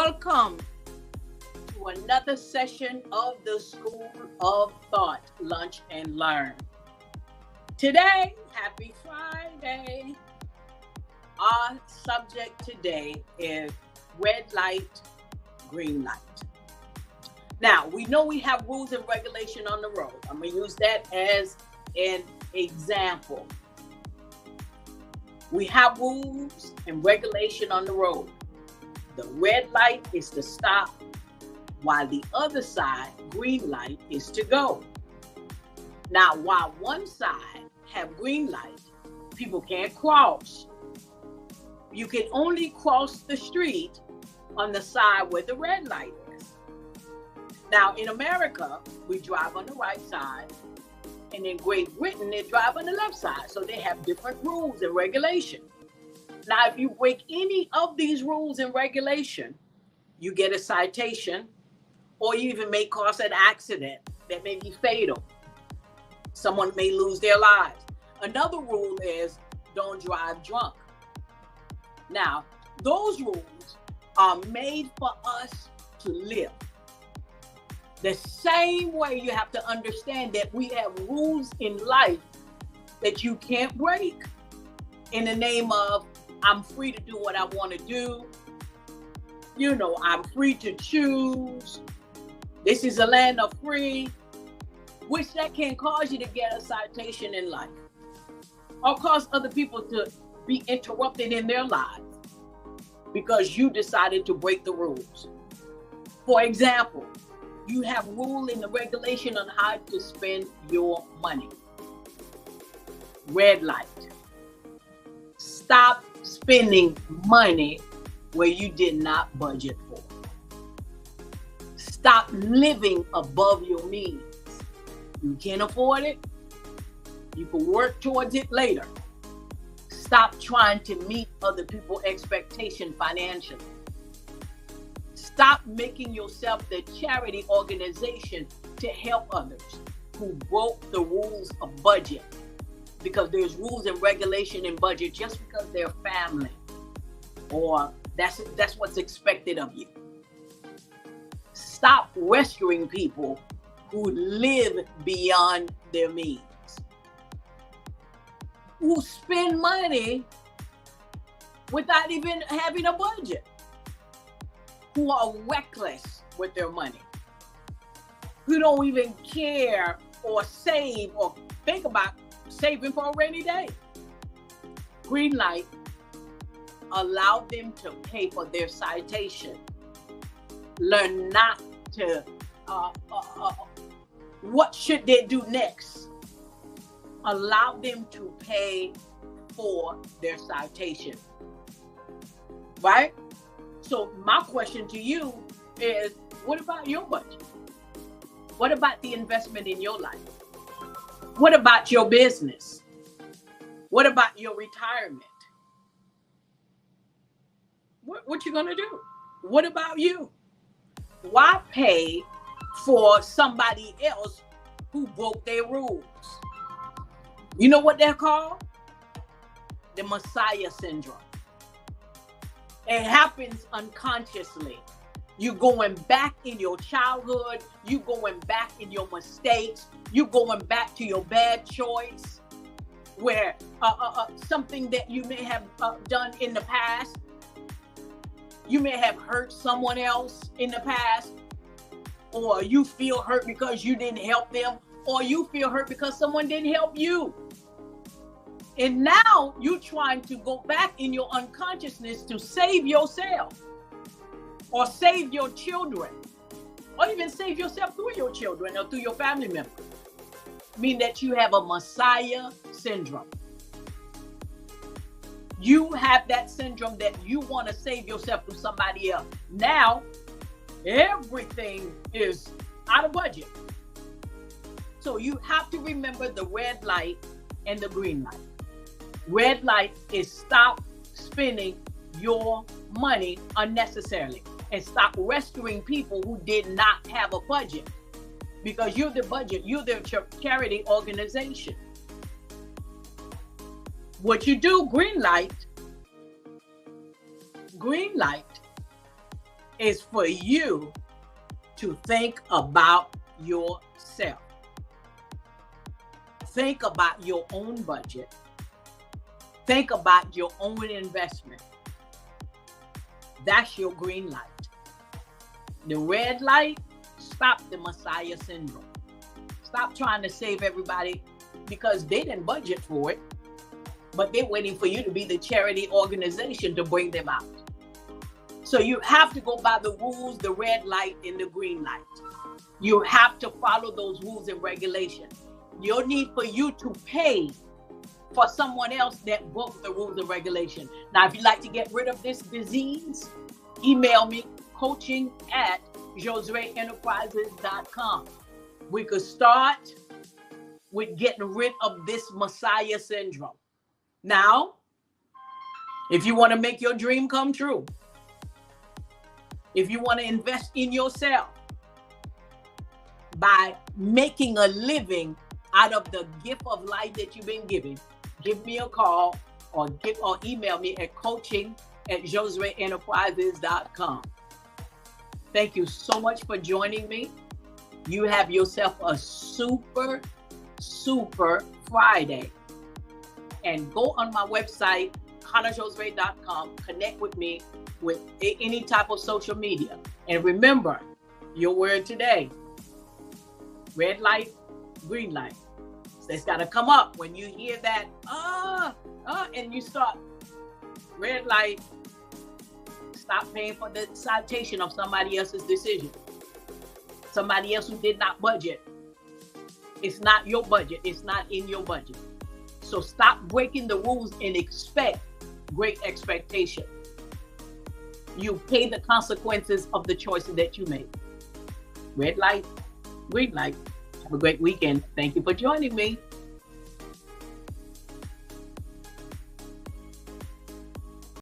Welcome to another session of the School of Thought, Lunch and Learn. Today, happy Friday. Our subject today is red light, green light. Now, we know we have rules and regulation on the road. I'm going to use that as an example. We have rules and regulation on the road. The red light is to stop, while the other side, green light, is to go. Now, while one side have green light, people can't cross. You can only cross the street on the side where the red light is. Now, in America, we drive on the right side, and in Great Britain, they drive on the left side. So they have different rules and regulations. Now, if you break any of these rules and regulation, you get a citation, or you even may cause an accident that may be fatal. Someone may lose their lives. Another rule is don't drive drunk. Now, those rules are made for us to live. The same way you have to understand that we have rules in life that you can't break in the name of I'm free to do what I want to do. You know, I'm free to choose. This is a land of free, which that can cause you to get a citation in life or cause other people to be interrupted in their lives because you decided to break the rules. For example, you have rule in the regulation on how to spend your money. Red light. Stop spending money where you did not budget for. Stop living above your means. You can't afford it. You can work towards it later. Stop trying to meet other people's expectations financially. Stop making yourself the charity organization to help others who broke the rules of budget. Because there's rules and regulation in budget just because they're family or that's what's expected of you. Stop rescuing people who live beyond their means, who spend money without even having a budget, who are reckless with their money, who don't even care or save or think about saving for a rainy day. Green light, allow them to pay for their citation. Learn not to, what should they do next? Allow them to pay for their citation. Right? So my question to you is, what about your budget? What about the investment in your life? What about your business? What about your retirement? What you gonna do? What about you? Why pay for somebody else who broke their rules? You know what they're called? The Messiah syndrome. It happens unconsciously. You going back in your childhood, you going back in your mistakes, you going back to your bad choice, where something that you may have done in the past, you may have hurt someone else in the past, or you feel hurt because you didn't help them, or you feel hurt because someone didn't help you. And now you're trying to go back in your unconsciousness to save yourself, or save your children, or even save yourself through your children or through your family members. Mean that you have a Messiah syndrome. You have that syndrome that you want to save yourself through somebody else. Now, everything is out of budget. So you have to remember the red light and the green light. Red light is stop spending your money unnecessarily and stop rescuing people who did not have a budget, because you're the budget, you're the charity organization. What you do, green light is for you to think about yourself. Think about your own budget. Think about your own investment. That's your green light. The red light, stop the Messiah syndrome. Stop trying to save everybody because they didn't budget for it, but they're waiting for you to be the charity organization to bring them out. So you have to go by the rules, the red light and the green light. You have to follow those rules and regulations. You'll need for you to pay for someone else that broke the rules and regulations. Now, if you'd like to get rid of this disease, email me, coaching@josereenterprises.com. We could start with getting rid of this Messiah syndrome. Now, if you want to make your dream come true, if you want to invest in yourself by making a living out of the gift of life that you've been given, give me a call or email me at coaching@josereenterprises.com. Thank you so much for joining me. You have yourself a super, super Friday. And go on my website, ConnorJosere.com. Connect with me with any type of social media. And remember, your word today, red light, green light. So it's got to come up when you hear that, and you start, red light, stop paying for the citation of somebody else's decision. Somebody else who did not budget. It's not your budget. It's not in your budget. So stop breaking the rules and expect great expectation. You pay the consequences of the choices that you make. Red light, green light. Have a great weekend. Thank you for joining me.